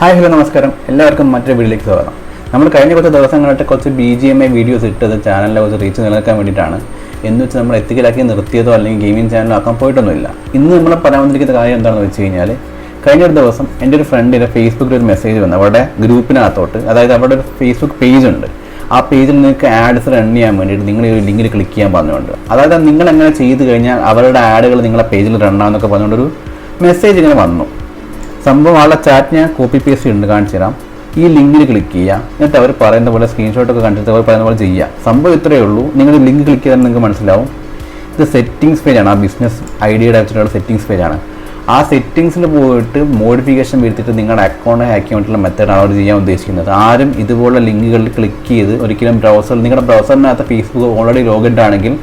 Hi hello നമസ്കാരം, എല്ലാവർക്കും മറ്റൊരു വീഡിയോയിലേക്ക് സ്വാഗതം. നമ്മൾ കഴിഞ്ഞ കുറച്ച് ദിവസങ്ങളായിട്ട് കുറച്ച് BGMI വീഡിയോസ് ഇട്ടത് ചാനലിലെ കുറച്ച് റീച്ച് നിലനിൽക്കാൻ വേണ്ടിയിട്ടാണ്. എന്ന് വെച്ചാൽ നമ്മൾ എത്തിക്കലാക്കി നിർത്തിയതോ അല്ലെങ്കിൽ ഗെയിമിംഗ് ചാനലോ ആക്കാൻ പോയിട്ടൊന്നുമില്ല. ഇന്ന് നമ്മൾ പറയാൻ വന്നിരിക്കുന്ന കാര്യം എന്താണെന്ന് വെച്ച് കഴിഞ്ഞാൽ, കഴിഞ്ഞ ഒരു ദിവസം എൻ്റെ ഒരു ഫ്രണ്ടിൻ്റെ ഫേസ്ബുക്കിൽ ഒരു മെസ്സേജ് വന്നു. അവരുടെ ഗ്രൂപ്പിനകത്തോട്ട്, അതായത് അവിടെ ഒരു ഫേസ്ബുക്ക് പേജ് ഉണ്ട്. ആ പേജിൽ നിങ്ങൾക്ക് ആഡ്സ് റൺ ചെയ്യാൻ വേണ്ടിയിട്ട് നിങ്ങൾ ഈ ഒരു ലിങ്കിൽ ക്ലിക്ക് ചെയ്യാൻ പറഞ്ഞുകൊണ്ട്, അതായത് നിങ്ങൾ എങ്ങനെ ചെയ്ത് കഴിഞ്ഞാൽ അവരുടെ ആഡുകൾ നിങ്ങളുടെ പേജിൽ റൺ ആവുന്നൊക്കെ പറഞ്ഞുകൊണ്ടൊരു മെസ്സേജ് ഇങ്ങനെ വന്നു. സംഭവം ആളുടെ ചാറ്റ് ഞാൻ കോപ്പി പേസ്റ്റ് ഉണ്ട്, കാണിച്ചു തരാം. ഈ ലിങ്കിൽ ക്ലിക്ക് ചെയ്യുക, എന്നിട്ട് അവർ പറയുന്ന പോലെ സ്ക്രീൻഷോട്ടൊക്കെ കണ്ടിട്ട് അവർ പറയുന്ന പോലെ ചെയ്യുക. സംഭവം ഇത്രയേ ഉള്ളൂ. നിങ്ങൾ ലിങ്ക് ക്ലിക്ക് ചെയ്താൽ നിങ്ങൾക്ക് മനസ്സിലാവും, ഇത് സെറ്റിംഗ്സ് പേജാണ്. ആ ബിസിനസ് ഐഡിയയുടെ വെച്ചിട്ടുള്ള സെറ്റിംഗ്സ് പേജാണ്. ആ സെറ്റിംഗ്സിൽ പോയിട്ട് മോഡിഫിക്കേഷൻ വരുത്തിയിട്ട് നിങ്ങളുടെ അക്കൗണ്ട് ഹാക്ക് ചെയ്യാൻ വേണ്ടിയിട്ടുള്ള മെത്തേഡാണ് അവർ ചെയ്യാൻ ഉദ്ദേശിക്കുന്നത്. ആരും ഇതുപോലുള്ള ലിങ്കുകളിൽ ക്ലിക്ക് ചെയ്ത് ഒരിക്കലും നിങ്ങളുടെ ബ്രൗസറിനകത്ത് ഫേസ്ബുക്ക് ഓൾറെഡി ലോഗിൻ ആണെങ്കിൽ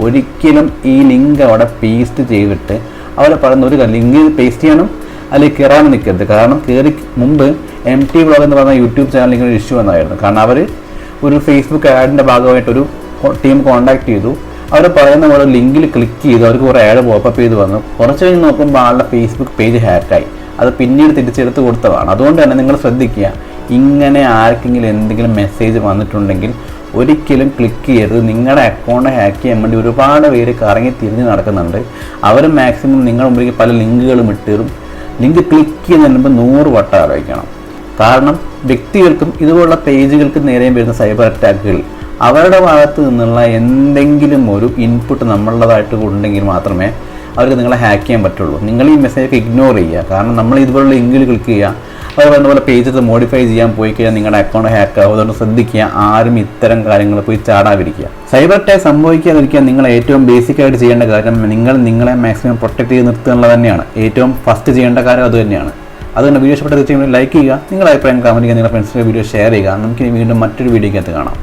ഒരിക്കലും ഈ ലിങ്ക് അവിടെ പേസ്റ്റ് ചെയ്തിട്ട് അവർ പറയുന്ന ഒരു ലിങ്ക് പേസ്റ്റ് ചെയ്യണം അല്ലെങ്കിൽ കയറാൻ നിൽക്കരുത്. കാരണം കയറി മുമ്പ് MT വ്ളോഗ് എന്ന് പറഞ്ഞ യൂട്യൂബ് ചാനൽ ഇങ്ങനെ ഒരു ഇഷ്യൂ വന്നായിരുന്നു. കാരണം അവർ ഒരു ഫേസ്ബുക്ക് ആഡിൻ്റെ ഭാഗമായിട്ടൊരു ടീം കോൺടാക്ട് ചെയ്തു. അവർ പറയുന്ന പോലെ ലിങ്കിൽ ക്ലിക്ക് ചെയ്തു, അവർക്ക് കുറേ ആഡ് പോപ്പപ്പ് ചെയ്ത് വന്നു. കുറച്ച് കഴിഞ്ഞ് നോക്കുമ്പോൾ ആളുടെ ഫേസ്ബുക്ക് പേജ് ഹാക്കായി. അത് പിന്നീട് തിരിച്ചെടുത്ത് കൊടുത്തതാണ്. അതുകൊണ്ട് തന്നെ നിങ്ങൾ ശ്രദ്ധിക്കുക, ഇങ്ങനെ ആർക്കെങ്കിലും എന്തെങ്കിലും മെസ്സേജ് വന്നിട്ടുണ്ടെങ്കിൽ ഒരിക്കലും ക്ലിക്ക് ചെയ്യരുത്. നിങ്ങളുടെ അക്കൗണ്ട് ഹാക്ക് ചെയ്യാൻ വേണ്ടി ഒരുപാട് പേര് കറങ്ങി തിരിഞ്ഞ് നടക്കുന്നുണ്ട്. അവർ മാക്സിമം നിങ്ങളുടെ മുമ്പിലേക്ക് പല ലിങ്കുകളും ഇട്ടുതരും. ലിങ്ക് ക്ലിക്ക് ചെയ്യുന്നതിന് മുമ്പ് 100 വട്ടം ആലോചിക്കണം. കാരണം വ്യക്തികൾക്കും ഇതുപോലുള്ള പേജുകൾക്ക് നേരെയും വരുന്ന സൈബർ അറ്റാക്കുകൾ അവരുടെ ഭാഗത്ത് നിന്നുള്ള എന്തെങ്കിലും ഒരു ഇൻപുട്ട് നമ്മളുടേതായിട്ട് ഉണ്ടെങ്കിൽ മാത്രമേ അവർക്ക് നിങ്ങളെ ഹാക്ക് ചെയ്യാൻ പറ്റുള്ളൂ. നിങ്ങൾ ഈ മെസ്സേജൊക്കെ ഇഗ്നോർ ചെയ്യുക. കാരണം നമ്മൾ ഇതുപോലുള്ള ലിങ്കിൽ ക്ലിക്ക് ചെയ്യുക, അത് പറയുന്ന പോലെ പേജസ് മോഡിഫൈ ചെയ്യാൻ പോയി കഴിഞ്ഞാൽ നിങ്ങളുടെ അക്കൗണ്ട് ഹാക്ക് ആവും. അതുകൊണ്ട് ശ്രദ്ധിക്കുക, ആരും ഇത്തരം കാര്യങ്ങൾ പോയി ചാടാതിരിക്കുക. സൈബർ അറ്റാക്ക് സംഭവിക്കാതിരിക്കാൻ നിങ്ങൾ ഏറ്റവും ബേസിക് ആയിട്ട് ചെയ്യേണ്ട കാര്യം നിങ്ങളെ മാക്സിമം പ്രൊട്ടക്ട് ചെയ്ത് നിർത്തുക എന്നുള്ളത് തന്നെയാണ്. ഏറ്റവും ഫസ്റ്റ് ചെയ്യേണ്ട കാര്യം അത് തന്നെയാണ്. അതുകൊണ്ട് വീഡിയോ ഇഷ്ടപ്പെട്ട തീർച്ചയായും ലൈക്ക് ചെയ്യുക, നിങ്ങളുടെ അഭിപ്രായം കമന്റ് ചെയ്യുക, നിങ്ങളുടെ ഫ്രണ്ട്സിൻ്റെ വീഡിയോ ഷെയർ ചെയ്യുക. നമുക്കിനി വീണ്ടും മറ്റൊരു വീഡിയോക്കകത്ത് കാണാം.